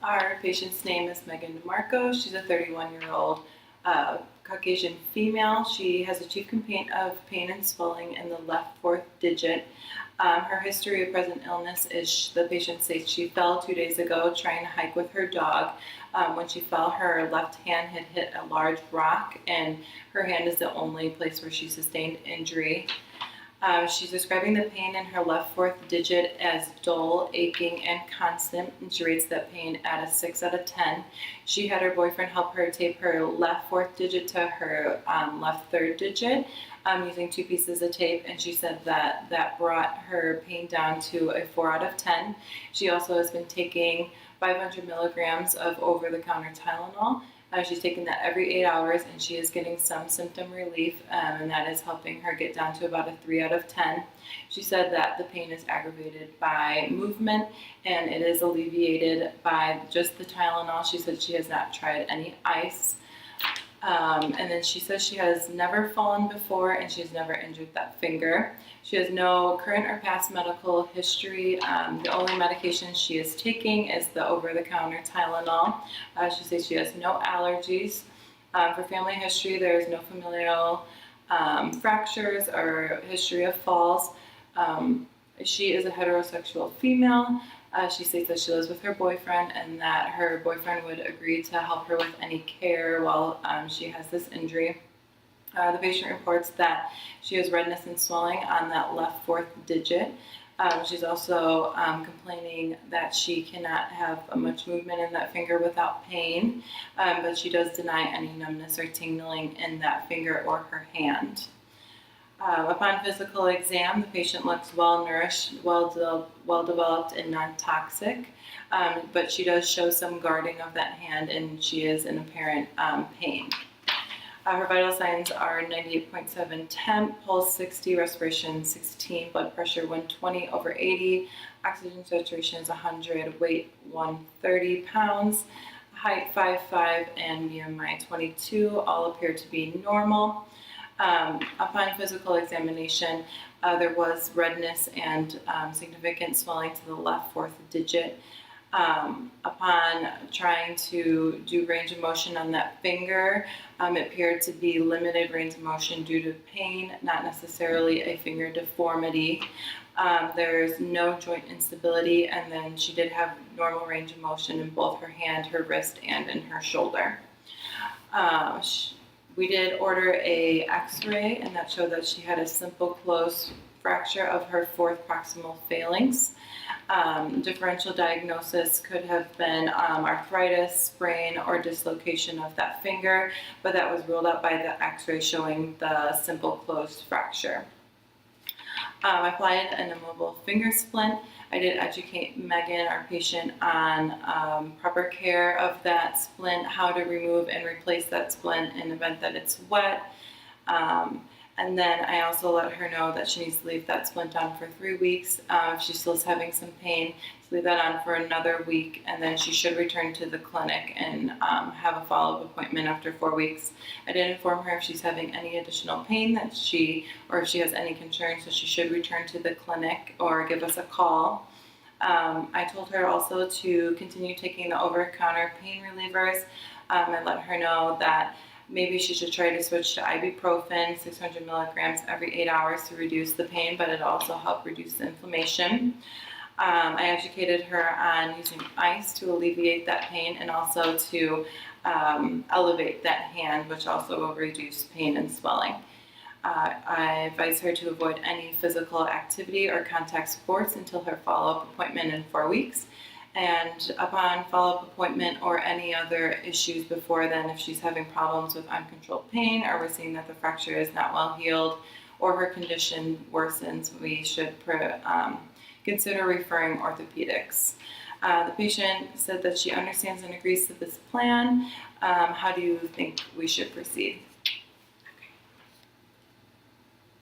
Our patient's name is Megan DeMarco. She's a 31-year-old Caucasian female. She has a chief complaint of pain and swelling in the left fourth digit. Her history of present illness is the patient states she fell 2 days ago trying to hike with her dog. When she fell, her left hand had hit a large rock, and her hand is the only place where she sustained injury. She's describing the pain in her left fourth digit as dull, aching, and constant, and she rates that pain at a 6 out of 10. She had her boyfriend help her tape her left fourth digit to her left third digit using 2 pieces of tape, and she said that brought her pain down to a 4 out of 10. She also has been taking 500 milligrams of over-the-counter Tylenol. She's taking that every 8 hours, and she is getting some symptom relief, and that is helping her get down to about a 3 out of 10. She said that the pain is aggravated by movement, and it is alleviated by just the Tylenol. She said she has not tried any ice. And then she says she has never fallen before, and she's never injured that finger. She has no current or past medical history. The only medication she is taking is the over-the-counter Tylenol. She says she has no allergies. For family history, there is no familial fractures or history of falls. She is a heterosexual female. She states that she lives with her boyfriend and that her boyfriend would agree to help her with any care while she has this injury. The patient reports that she has redness and swelling on that left fourth digit. She's also complaining that she cannot have much movement in that finger without pain, but she does deny any numbness or tingling in that finger or her hand. Upon physical exam, the patient looks well-nourished, well-developed, and non-toxic, but she does show some guarding of that hand, and she is in apparent pain. Her vital signs are 98.7 temp, pulse 60, respiration 16, blood pressure 120/80, oxygen saturation is 100, weight 130 pounds, height 5'5", and BMI 22, all appear to be normal. Upon physical examination, there was redness and significant swelling to the left fourth digit. Upon trying to do range of motion on that finger, it appeared to be limited range of motion due to pain, not necessarily a finger deformity. There's no joint instability, and then she did have normal range of motion in both her hand, her wrist, and in her shoulder. We did order a x-ray, and that showed that she had a simple closed fracture of her fourth proximal phalanx. Differential diagnosis could have been arthritis, sprain, or dislocation of that finger, but that was ruled out by the x-ray showing the simple closed fracture. I applied an immobile finger splint. I did educate Megan, our patient, on proper care of that splint, how to remove and replace that splint in the event that it's wet. And then I also let her know that she needs to leave that splint on for 3 weeks. If she still is having some pain, to leave that on for another week, and then she should return to the clinic and have a follow-up appointment after 4 weeks. I did inform her if she's having any additional pain or if she has any concerns, so she should return to the clinic or give us a call. I told her also to continue taking the over-the-counter pain relievers. I let her know that maybe she should try to switch to ibuprofen, 600 milligrams every 8 hours to reduce the pain, but it also helped reduce the inflammation. I educated her on using ice to alleviate that pain and also to elevate that hand, which also will reduce pain and swelling. I advised her to avoid any physical activity or contact sports until her follow-up appointment in 4 weeks. And upon follow-up appointment or any other issues before then, if she's having problems with uncontrolled pain or we're seeing that the fracture is not well healed or her condition worsens, we should consider referring orthopedics. The patient said that she understands and agrees to this plan. How do you think we should proceed?